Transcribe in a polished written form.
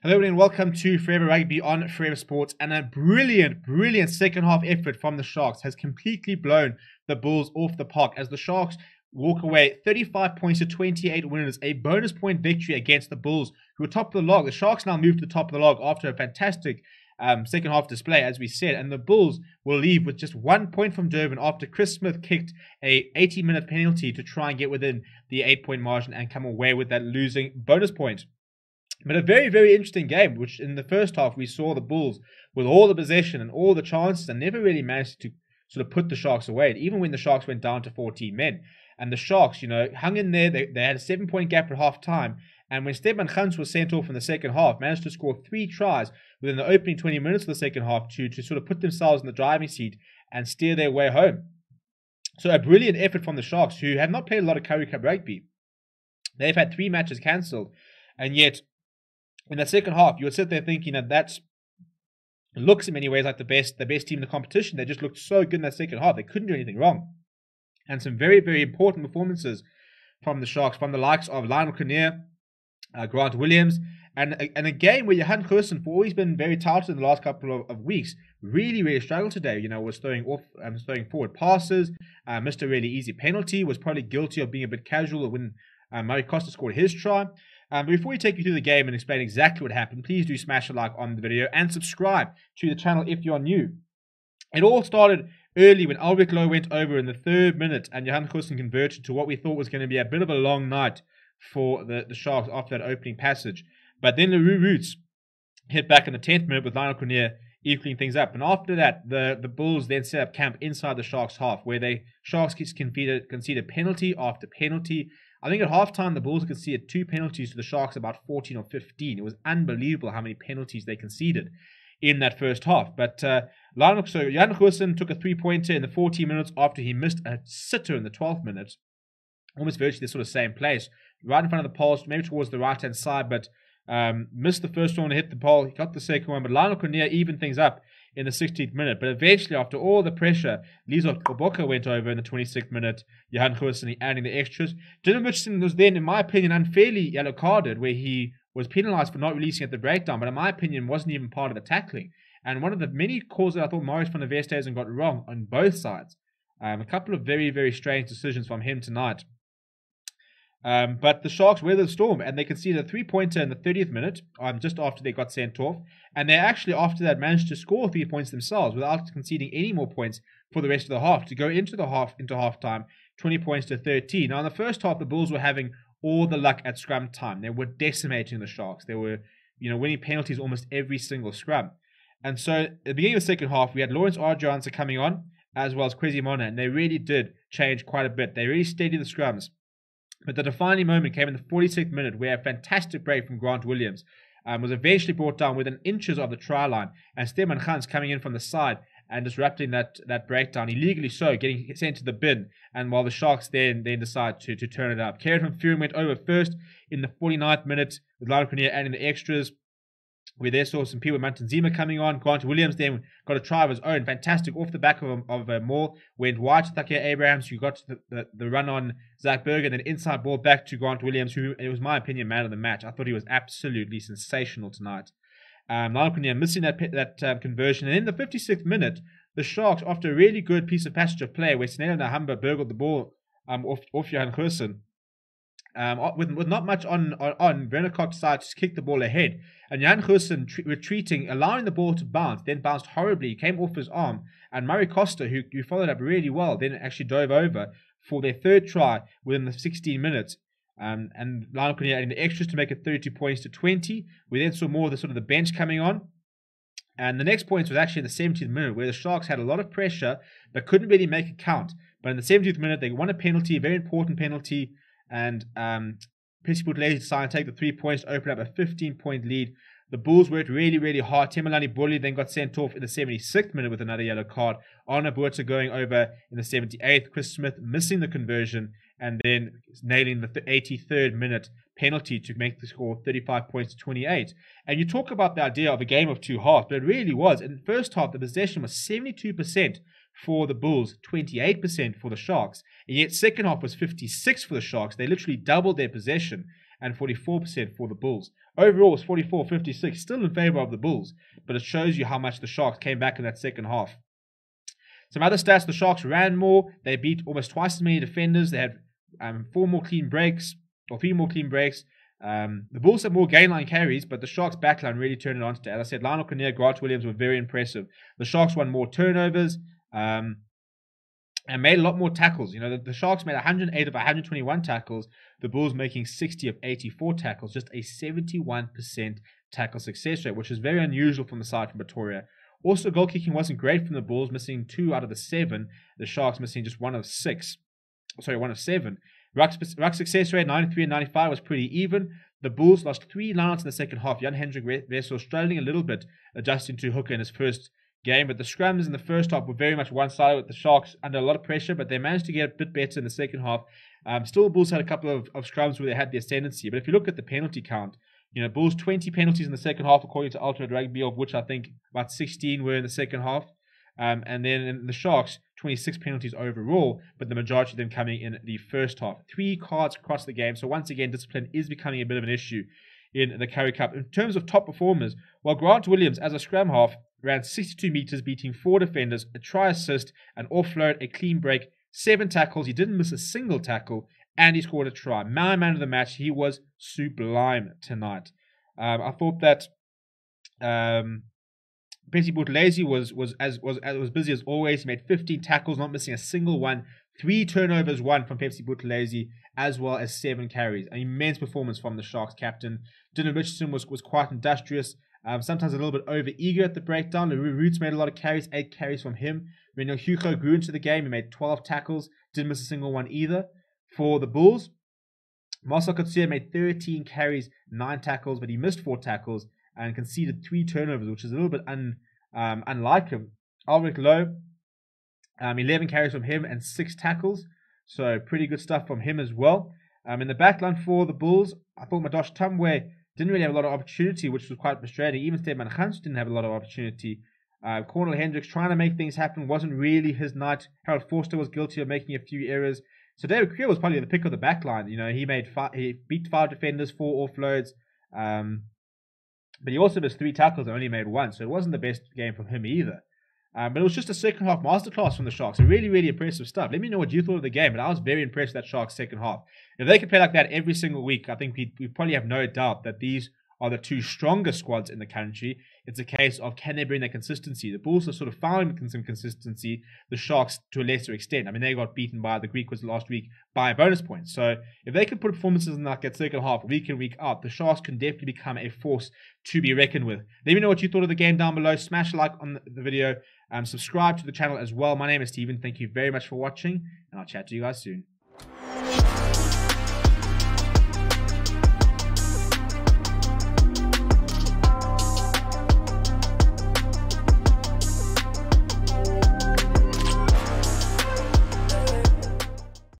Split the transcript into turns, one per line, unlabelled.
Hello everyone, welcome to Forever Rugby on Forever Sports, and a brilliant second half effort from the Sharks has completely blown the Bulls off the park as the Sharks walk away 35 points to 28 winners, a bonus point victory against the Bulls, who were top of the log. The Sharks now move to the top of the log after a fantastic second half display, as we said, and the Bulls will leave with just 1 point from Durban after Chris Smith kicked a 80-minute penalty to try and get within the 8-point margin and come away with that losing bonus point. But a very interesting game, which in the first half we saw the Bulls with all the possession and all the chances and never really managed to sort of put the Sharks away, even when the Sharks went down to 14 men. And the Sharks, hung in there. They had a 7-point gap at half time. And when Stefan Guns was sent off in the second half, managed to score 3 tries within the opening 20 minutes of the second half to sort of put themselves in the driving seat and steer their way home. So a brilliant effort from the Sharks, who have not played a lot of Currie Cup rugby. They've had 3 matches cancelled, and yet in the second half, you would sit there thinking that looks in many ways like the best team in the competition. They just looked so good in that second half. They couldn't do anything wrong. And some very important performances from the Sharks, from the likes of Lionel Kinnear, Grant Williams, and a game where Johan Goosen, for always been very touted in the last couple of weeks, really struggled today. Was throwing forward passes, missed a really easy penalty, was probably guilty of being a bit casual when Murray Costa scored his try. But before we take you through the game and explain exactly what happened, please do smash a like on the video and subscribe to the channel if you're new. It all started early when Alvik Lowe went over in the 3rd minute and Johan Goosen converted to what we thought was going to be a bit of a long night for the Sharks after that opening passage. But then the Roots hit back in the 10th minute with Lionel Kinnear equaling things up. And after that, the Bulls then set up camp inside the Sharks' half, where the Sharks conceded penalty after penalty. I think at halftime, the Bulls conceded 2 penalties to the Sharks, about 14 or 15. It was unbelievable how many penalties they conceded in that first half. But Johan Goosen took a 3-pointer in the 14 minutes after he missed a sitter in the 12th minute. Almost virtually the sort of same place, right in front of the post, maybe towards the right-hand side, but missed the first one to hit the pole. He got the second one, but Lionel Kinnear evened things up in the 16th minute. But eventually, after all the pressure, Lizo Oboka went over in the 26th minute. Johan Goosen adding the extras. Dylan Richardson was then, in my opinion, unfairly yellow carded, where he was penalised for not releasing at the breakdown, but in my opinion, wasn't even part of the tackling. And one of the many calls that I thought Maurice van der Westhuizen got wrong on both sides. A couple of very strange decisions from him tonight. But the Sharks weathered the storm, and they conceded a 3-pointer in the 30th minute, just after they got sent off. And they actually, after that, managed to score 3 points themselves without conceding any more points for the rest of the half, to go into halftime, 20 points to 13. Now, in the first half, the Bulls were having all the luck at scrum time. They were decimating the Sharks. They were, winning penalties almost every single scrum. And so, at the beginning of the second half, we had Lawrence Arjansa coming on, as well as Kwesi Mona, and they really did change quite a bit. They really steadied the scrums. But the defining moment came in the 46th minute, where a fantastic break from Grant Williams was eventually brought down within inches of the try line, and Stefan Guns coming in from the side and disrupting that breakdown, illegally so, getting sent to the bin, and while the Sharks then decide to turn it up. Kieran van Vuuren went over first in the 49th minute, with Lionel Kinnear adding the extras. We there saw some people, Mantanzima coming on. Grant Williams then got a try of his own, fantastic, off the back of a maul. Went wide to Takia Abrahams, who got the run on Zach Berger, and then inside ball back to Grant Williams, who, it was my opinion, man of the match. I thought he was absolutely sensational tonight. Lionel Kinnear missing that conversion. And in the 56th minute, the Sharks, after a really good piece of passage of play, where Sinelo Nahamba burgled the ball off Johan Goosen, with not much on Werner Cox decided to kick the ball ahead, and Johan Goosen retreating, allowing the ball to bounce, then bounced horribly, came off his arm, and Murray Costa, who followed up really well, then actually dove over for their 3rd try within the 16 minutes. And Lionel Kinnear adding the extras to make it 32 points to 20. We then saw more of the bench coming on. And the next point was actually in the 17th minute, where the Sharks had a lot of pressure but couldn't really make it count. But in the 17th minute, they won a penalty, a very important penalty, and Plessis Buthelezi decided to take the 3 points to open up a 15-point lead. The Bulls worked really hard. Temalani Bully then got sent off in the 76th minute with another yellow card. Arno Buerta going over in the 78th. Chris Smith missing the conversion, and then nailing the 83rd minute penalty to make the score 35 points to 28. And you talk about the idea of a game of 2 halves, but it really was. In the first half, the possession was 72% for the Bulls, 28% for the Sharks. And yet second half was 56% for the Sharks. They literally doubled their possession. and 44% for the Bulls. Overall, it's 44-56, still in favor of the Bulls, but it shows you how much the Sharks came back in that second half. Some other stats, the Sharks ran more. They beat almost twice as many defenders. They had 3 more clean breaks. The Bulls had more gain line carries, but the Sharks' backline really turned it on today. As I said, Lionel Kinnear, Grant Williams were very impressive. The Sharks won more turnovers and made a lot more tackles. You know, the Sharks made 108 of 121 tackles. The Bulls making 60 of 84 tackles, just a 71% tackle success rate, which is very unusual from the side from Pretoria. Also, goal kicking wasn't great from the Bulls, missing 2 out of the 7. The Sharks missing just 1 of 7. Ruck success rate, 93 and 95, was pretty even. The Bulls lost 3 lineouts in the second half. Jan Hendrik Wessel struggling a little bit, adjusting to hooker in his first game. But the scrums in the first half were very much one-sided, with the Sharks under a lot of pressure, but they managed to get a bit better in the second half. Still, the Bulls had a couple of scrums where they had the ascendancy. But if you look at the penalty count, you know, Bulls 20 penalties in the second half, according to Ultimate Rugby, of which I think about 16 were in the second half. And then in the Sharks, 26 penalties overall, but the majority of them coming in the first half. 3 cards across the game. So once again, discipline is becoming a bit of an issue in the Currie Cup. In terms of top performers, well, Grant Williams, as a scrum half, ran 62 meters, beating 4 defenders, a try assist, an offload, a clean break, 7 tackles. He didn't miss a single tackle, and he scored a try. My man of the match. He was sublime tonight. I thought that Pepsi Buthelezi was busy as always. He made 15 tackles, not missing a single one. 3 turnovers won from Pepsi Buthelezi, as well as 7 carries. An immense performance from the Sharks captain. Dylan Richardson was quite industrious. Sometimes a little bit over-eager at the breakdown. LaRue Roots made a lot of carries, 8 carries from him. Reno Hugo grew into the game. He made 12 tackles. Didn't miss a single one either. For the Bulls, Marcel Coetzee made 13 carries, 9 tackles, but he missed 4 tackles and conceded 3 turnovers, which is a little bit unlike him. Alric Lowe, 11 carries from him and 6 tackles. So pretty good stuff from him as well. In the backline for the Bulls, I thought Madosh Tumwe didn't really have a lot of opportunity, which was quite frustrating. Even Stefan Gans didn't have a lot of opportunity. Cornel Hendricks trying to make things happen wasn't really his night. Harold Forster was guilty of making a few errors. So David Creel was probably the pick of the backline. You know, he beat 5 defenders, 4 offloads. But he also missed 3 tackles and only made 1. So it wasn't the best game from him either. But it was just a second half masterclass from the Sharks. Really, really impressive stuff. Let me know what you thought of the game. But I was very impressed with that Sharks second half. If they could play like that every single week, I think we probably have no doubt that these are the 2 strongest squads in the country. It's a case of, can they bring that consistency? The Bulls have sort of found some consistency. The Sharks, to a lesser extent. I mean, they got beaten by the Griquas last week by a bonus point. So if they can put performances in like that second half, week in, week out, the Sharks can definitely become a force to be reckoned with. Let me know what you thought of the game down below. Smash a like on the video. Subscribe to the channel as well. My name is Steven. Thank you very much for watching, and I'll chat to you guys soon.